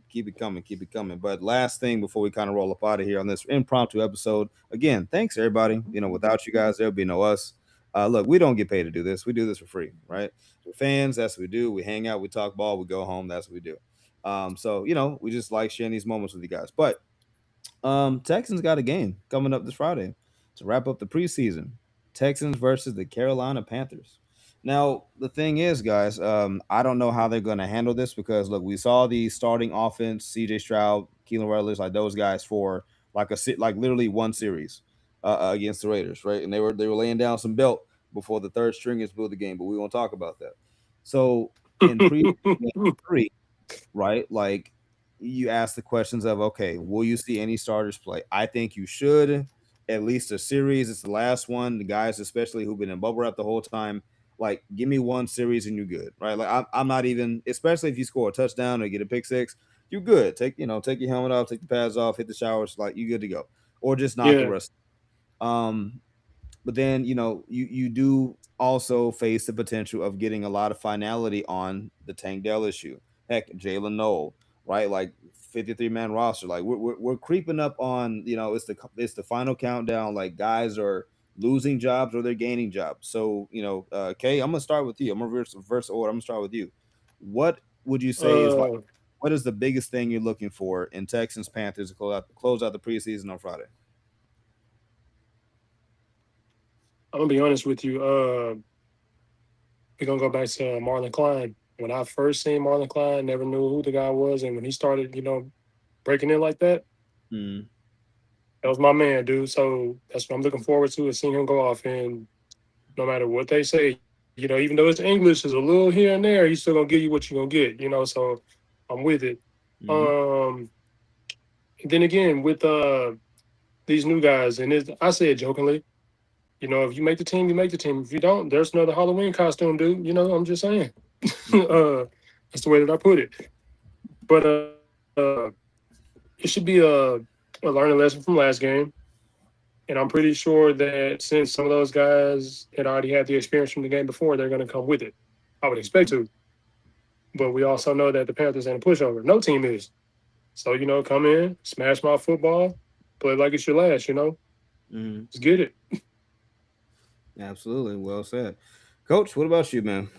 Keep it coming, keep it coming. But last thing before we kind of roll up out of here on this impromptu episode, again, thanks everybody. Without you guys, there'll be no us. Look, we don't get paid to do this. We do this for free, right? We're fans. That's what we do. We hang out, we talk ball, we go home. That's what we do. So we just like sharing these moments with you guys. But Texans got a game coming up this Friday to wrap up the preseason. Texans versus the Carolina Panthers. Now, the thing is, guys, I don't know how they're going to handle this because look, we saw the starting offense, CJ Stroud, Keelan Rutledge, like those guys for like literally one series against the Raiders, right? And they were laying down some belt before the third stringers blew the game, but we won't talk about that. So in pre three, right? Like you ask the questions of, okay, will you see any starters play? I think you should at least a series. It's the last one. The guys, especially who've been in bubble wrap the whole time, like give me one series and you're good, right? Like I'm not even, especially if you score a touchdown or get a pick six, you're good. Take your helmet off, take the pads off, hit the showers, like you good to go, or just not the Yeah. rest. Um, but then you do also face the potential of getting a lot of finality on the Tank Dell issue. Heck, Jalen Noel, right? Like 53-man roster. Like we're creeping up on it's the final countdown. Like guys are losing jobs or they're gaining jobs. So Kay, I'm gonna start with you. I'm gonna reverse order. I'm gonna start with you. What would you say is like uh, what is the biggest thing you're looking for in Texans Panthers to close out the preseason on Friday? I'm gonna be honest with you. We're gonna go back to Marlon Klein. When I first seen Marlon Klein, never knew who the guy was, and when he started, breaking in like that, Mm, that was my man, dude. So that's what I'm looking forward to is seeing him go off. And no matter what they say, even though his English is a little here and there, he's still gonna give you what you're gonna get. So I'm with it. mm, Um, and then again with these new guys, and I say it jokingly. If you make the team, you make the team. If you don't, there's another Halloween costume, dude. I'm just saying. mm, That's the way that I put it. But it should be a learning lesson from last game. And I'm pretty sure that since some of those guys had already had the experience from the game before, they're going to come with it. I would expect to. But we also know that the Panthers ain't a pushover. No team is. So, come in, smash my football, play like it's your last, mm. Let's get it. Absolutely. Well said. Coach, what about you, man?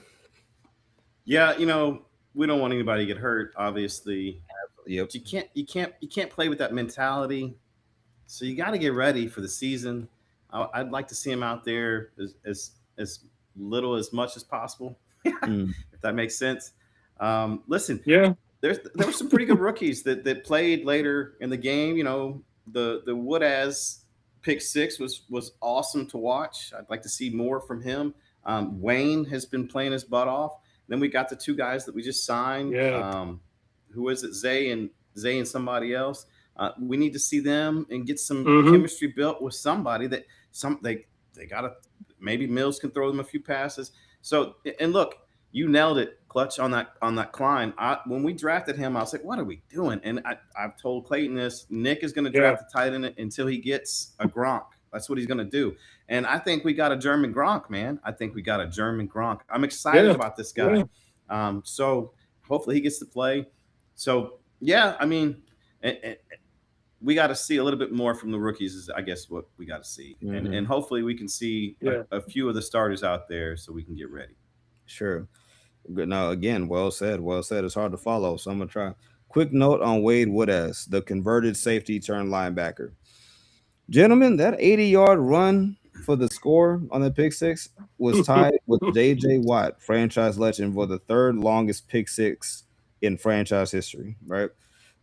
Yeah, we don't want anybody to get hurt, obviously, Yep. but you can't play with that mentality So you got to get ready for the season. I'd like to see him out there as little as much as possible, Mm, if that makes sense. Listen, Yeah. there were some pretty good rookies that played later in the game. You know, the Woodaz pick six was awesome to watch. I'd like to see more from him. Wayne has been playing his butt off. Then we got the two guys that we just signed. Yeah. Who is it? Zay and somebody else. We need to see them and get some Mm-hmm. chemistry built with somebody that they gotta, maybe Mills can throw them a few passes. So, and look, you nailed it, Clutch, on that Klein. When we drafted him, I was like, what are we doing? And I've told Clayton this. Nick is going to Yeah. draft a tight end until he gets a Gronk. That's what he's going to do. And I think we got a German Gronk, man. I think we got a German Gronk. I'm excited Yeah. about this guy. Yeah. So hopefully he gets to play. So yeah, I mean, we got to see a little bit more from the rookies. Is I guess what we got to see, and mhm. hopefully we can see Yeah. a few of the starters out there so we can get ready. Sure. Good. Now, again, well said. Well said. It's hard to follow, so I'm gonna try. Quick note on Wade Woodaz, the converted safety turned linebacker. Gentlemen, that 80-yard run for the score on the pick six was tied with J.J. Watt, franchise legend, for the third longest pick six in franchise history. Right.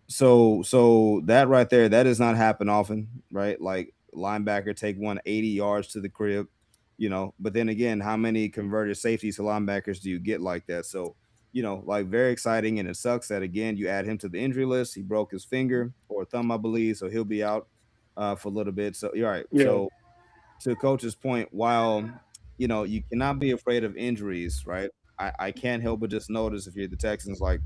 So that right there, that does not happen often, right? Like linebacker take 180 yards to the crib, But then again, how many converted safeties to linebackers do you get like that? So, like very exciting, and it sucks that again you add him to the injury list. He broke his finger or thumb, I believe, so he'll be out for a little bit. So you're right. Yeah. So to coach's point, while you cannot be afraid of injuries, right? I can't help but just notice if you're the Texans, like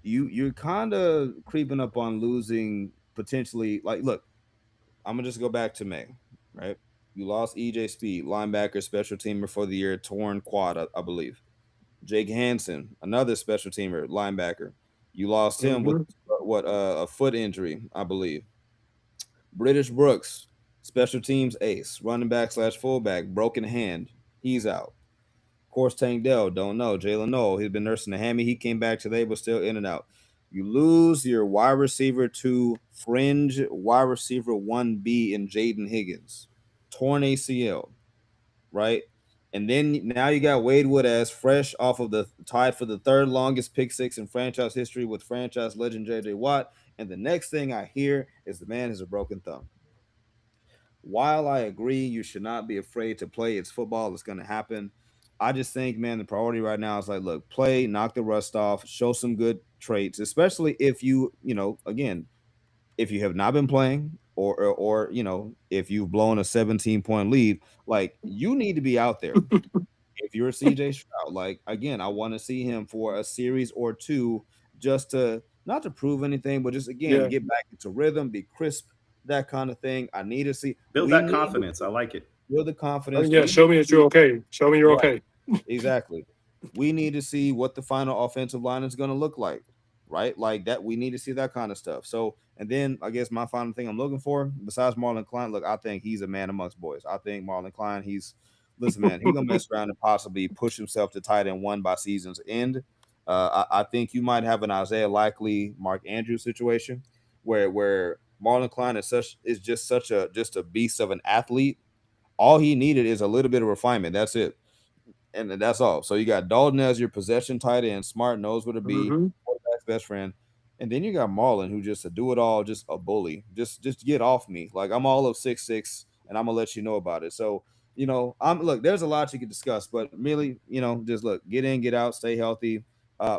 you're kind of creeping up on losing potentially. Like, look, I'm gonna just go back to May, right? You lost EJ Speed, linebacker, special teamer for the year, torn quad, I believe. Jake Hansen, another special teamer, linebacker. You lost him with Mm-hmm. a foot injury, I believe. British Brooks, special teams ace, running back slash fullback, broken hand, he's out. Of course, Tank Dell, don't know. Jalen Noel, he's been nursing a hammy. He came back today, but still in and out. You lose your wide receiver to fringe wide receiver 1B in Jaden Higgins, torn ACL, right? And then now you got Wade Wood as fresh off of the tied for the third longest pick six in franchise history with franchise legend JJ Watt. And the next thing I hear is the man has a broken thumb. While I agree you should not be afraid to play, it's football, it's going to happen. I just think, man, the priority right now is like, look, play, knock the rust off, show some good traits, especially if again, if you have not been playing or if you've blown a 17-point lead, like you need to be out there. If you're a CJ Stroud, like again, I want to see him for a series or two just to not to prove anything, but just again Yeah. get back into rhythm, be crisp, that kind of thing. I need to see. Build We that need to confidence. I like it. build the confidence. Yeah. We need Show me to that you're see okay. Show me you're right. okay. Exactly. We need to see what the final offensive line is going to look like, right? Like that. We need to see that kind of stuff. So, and then I guess my final thing I'm looking for, besides Marlon Klein, look, I think he's a man amongst boys. I think Marlon Klein, listen, man, he gonna mess around and possibly push himself to tight end one by season's end. I think you might have an Isaiah Likely, Mark Andrews situation where Marlon Klein is just a beast of an athlete. All he needed is a little bit of refinement. That's it, and that's all. So you got Dalton as your possession tight end, smart, knows where to be, Mm-hmm. quarterback's best friend, and then you got Marlon, who just a do it all, just a bully. Just get off me, like I'm all of 6'6", and I'm gonna let you know about it. So I'm look. There's a lot you could discuss, but really, just look, get in, get out, stay healthy,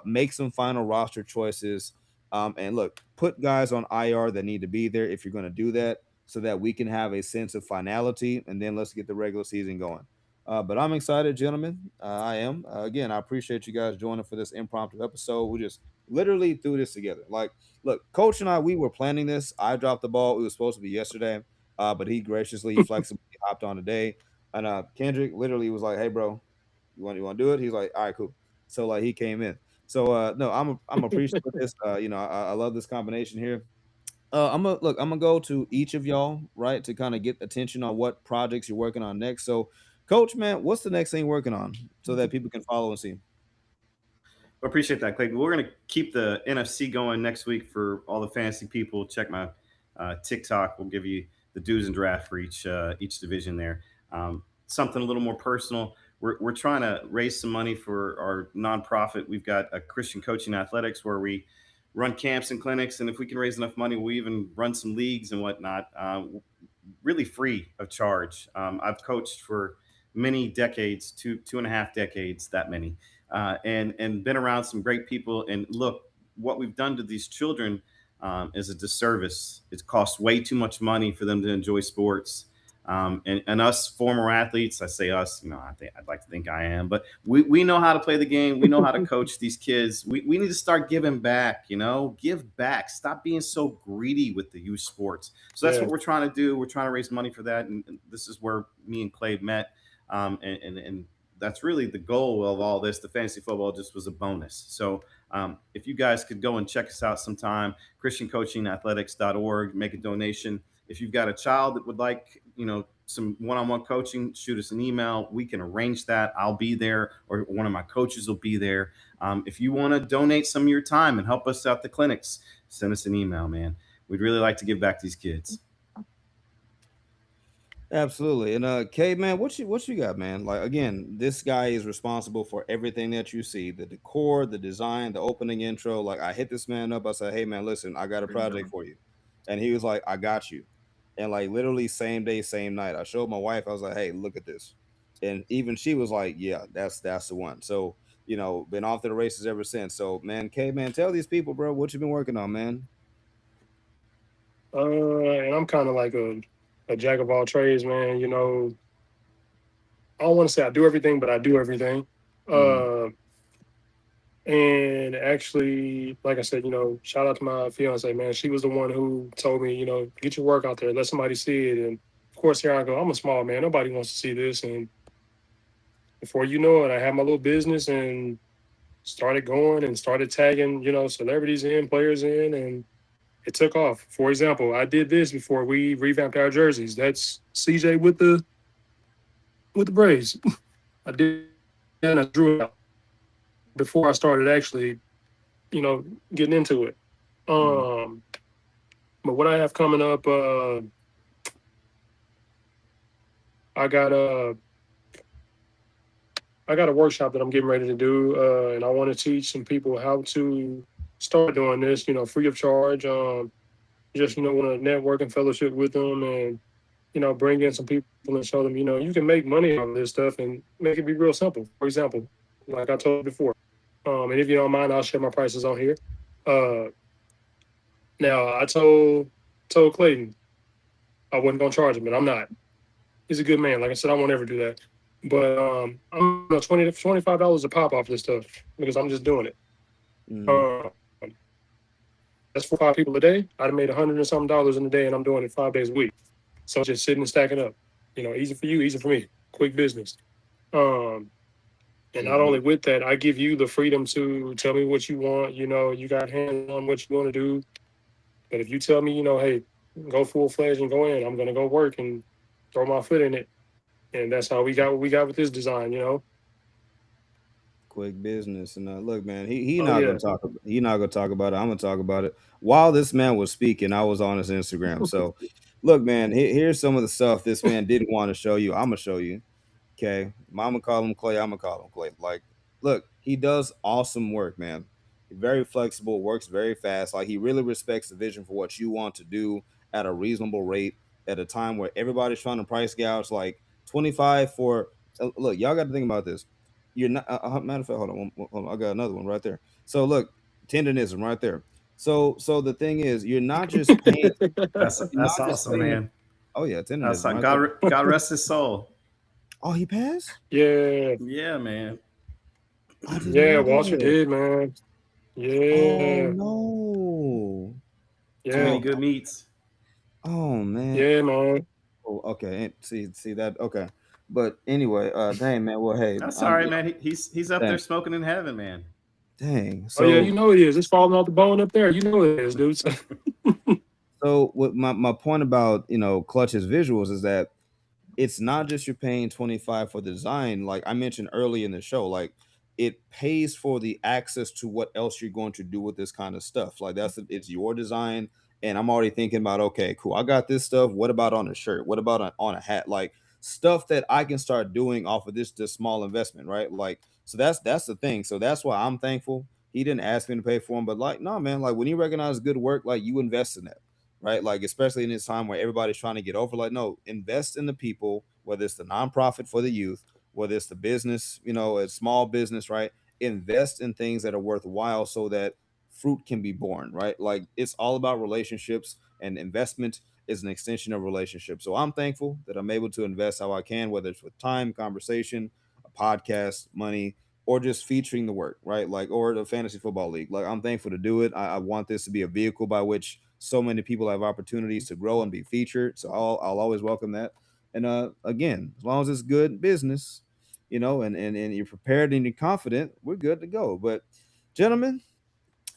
make some final roster choices, and look, put guys on IR that need to be there if you're gonna do that, so that we can have a sense of finality, and then let's get the regular season going. But I'm excited, gentlemen. I am. Again, I appreciate you guys joining for this impromptu episode. We just literally threw this together. Like, look, Coach and I, we were planning this. I dropped the ball. It was supposed to be yesterday, but he graciously, flexibly hopped on today. And Kendrick literally was like, "Hey, bro, you want to do it?" He's like, "All right, cool." So like he came in. So no, I'm appreciative of this. I love this combination here. I'm gonna go to each of y'all, right, to kind of get attention on what projects you're working on next. So, Coach, man, what's the next thing you're working on so that people can follow and see? I appreciate that, Clayton. We're going to keep the NFC going next week for all the fantasy people. Check my TikTok will give you the do's and draft for each division there. Something a little more personal. We're trying to raise some money for our nonprofit. We've got a Christian coaching athletics where we run camps and clinics, and if we can raise enough money, we even run some leagues and whatnot, really free of charge. I've coached for many decades, 2.5 decades, that many, and been around some great people. And look, what we've done to these children is a disservice. It costs way too much money for them to enjoy sports. And us former athletes, I say us, I'd like to think I am, but we know how to play the game. We know how to coach these kids. We need to start giving back, give back. Stop being so greedy with the youth sports. So that's Yeah. what we're trying to do. We're trying to raise money for that. And this is where me and Clay met. And that's really the goal of all this. The fantasy football just was a bonus. So if you guys could go and check us out sometime, christiancoachingathletics.org, make a donation. If you've got a child that would like, some one-on-one coaching, shoot us an email. We can arrange that. I'll be there, or one of my coaches will be there. If you want to donate some of your time and help us out the clinics, send us an email, man. We'd really like to give back to these kids. Absolutely. And Kay, man, what you got, man? Like again, this guy is responsible for everything that you see, the decor, the design, the opening intro. Like I hit this man up. I said, hey man, listen, I got a project for you. And he was like, I got you. And like literally same day, same night. I showed my wife, I was like, hey, look at this. And even she was like, yeah, that's the one. So, been off to the races ever since. So man, Kay, man, tell these people, bro, what you been working on, man. And I'm kind of like a jack of all trades, man. I don't want to say I do everything, but I do everything. Mm, Uh, and actually, like I said, shout out to my fiance, man. She was the one who told me, get your work out there, let somebody see it. And of course, here I go. I'm a small man. Nobody wants to see this. And before you know it, I had my little business and started going and started tagging, celebrities in, players in, and it took off. For example, I did this before we revamped our jerseys. That's CJ with the Braves. I did, and I drew it out before I started actually, getting into it. mm. But what I have coming up, I got a I got a workshop that I'm getting ready to do, and I want to teach some people how to start doing this, free of charge. Just want to network and fellowship with them, and bring in some people and show them, you can make money out of this stuff and make it be real simple. For example, like I told you before, and if you don't mind, I'll share my prices on here. Uh, Now I told Clayton I wasn't gonna charge him, but I'm not. He's a good man. Like I said, I won't ever do that. But I'm $25 a pop off this stuff because I'm just doing it. Mm. Uh, that's for 5 people a day. I'd have made $100 and something in a day, and I'm doing it 5 days a week. So just sitting and stacking up. Easy for you, easy for me. Quick business. Um, and not Mhm. only with that, I give you the freedom to tell me what you want. You got hands on what you want to do. But if you tell me, hey, go full fledged and go in, I'm gonna go work and throw my foot in it. And that's how we got what we got with this design. Quick business. And look, man, he Oh not yeah. gonna talk. He not gonna talk about it. I'm gonna talk about it. While this man was speaking, I was on his Instagram. So, look, man, here's some of the stuff this man didn't want to show you. I'm gonna show you. Okay, Mama call him Clay. I'm gonna call him Clay. Like, look, he does awesome work, man. Very flexible, works very fast. Like, he really respects the vision for what you want to do at a reasonable rate at a time where everybody's trying to price gouge. Like 25 for. Look, y'all got to think about this. You're not. Matter of fact, hold on, hold on. I got another one right there. So look, tendonism right there. So the thing is, you're not just paying. That's You're that's not just awesome, paying. man. Oh yeah, That's tendonism like right there. God rest his soul. Oh, he passed. Yeah. Yeah, man. I didn't Yeah, know Walter that. did, man. Oh Yeah. no. Too many Yeah. Oh, good meats. oh man. Yeah, man. Oh, okay. See that. Okay. But anyway, dang man. Well, hey, That's all I'm right, yeah, man. He's up there dang, smoking in heaven, man. dang. Oh yeah, So it is. It's falling off the bone up there. It is, dude. what my point about Clutch's visuals is that it's not just you're paying 25 for the design. Like I mentioned early in the show, like it pays for the access to what else you're going to do with this kind of stuff. Like it's your design and I'm already thinking about, okay, cool, I got this stuff. What about on a shirt? What about on a hat? Like stuff that I can start doing off of this small investment, right? Like, so that's the thing. So that's why I'm thankful. He didn't ask me to pay for him, but like, no, man, like when you recognize good work, like you invest in that, right? Like, especially in this time where everybody's trying to get over, like, no, invest in the people, whether it's the nonprofit for the youth, whether it's the business, a small business, right? Invest in things that are worthwhile so that fruit can be born, right? Like it's all about relationships, and investment is an extension of relationships. So I'm thankful that I'm able to invest how I can, whether it's with time, conversation, a podcast, money, or just featuring the work, right? Like, or the fantasy football league. Like, I'm thankful to do it. I want this to be a vehicle by which so many people have opportunities to grow and be featured. So I'll always welcome that. And again, as long as it's good business, and you're prepared and you're confident, we're good to go. But gentlemen,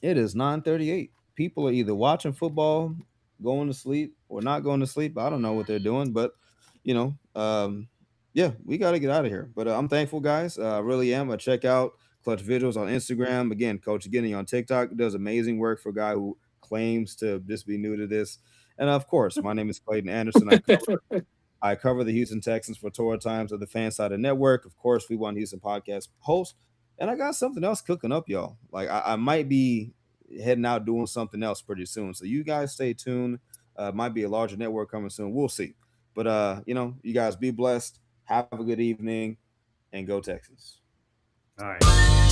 it is 9:38. People are either watching football, going to sleep, or not going to sleep. I don't know what they're doing, but you know, um, yeah, we got to get out of here. But I'm thankful, guys. I really am. I check out Klutch Vizualz on Instagram. Again, Coach Guinea on TikTok does amazing work for a guy who claims to just be new to this. And of course, my name is Clayton Anderson. I cover the Houston Texans for Torah Times of the Fansided Network. Of course, we want Houston podcast host. And I got something else cooking up, y'all. Like I might be heading out doing something else pretty soon. So you guys stay tuned. Might be a larger network coming soon. We'll see. But you guys be blessed. Have a good evening and go Texans. All right.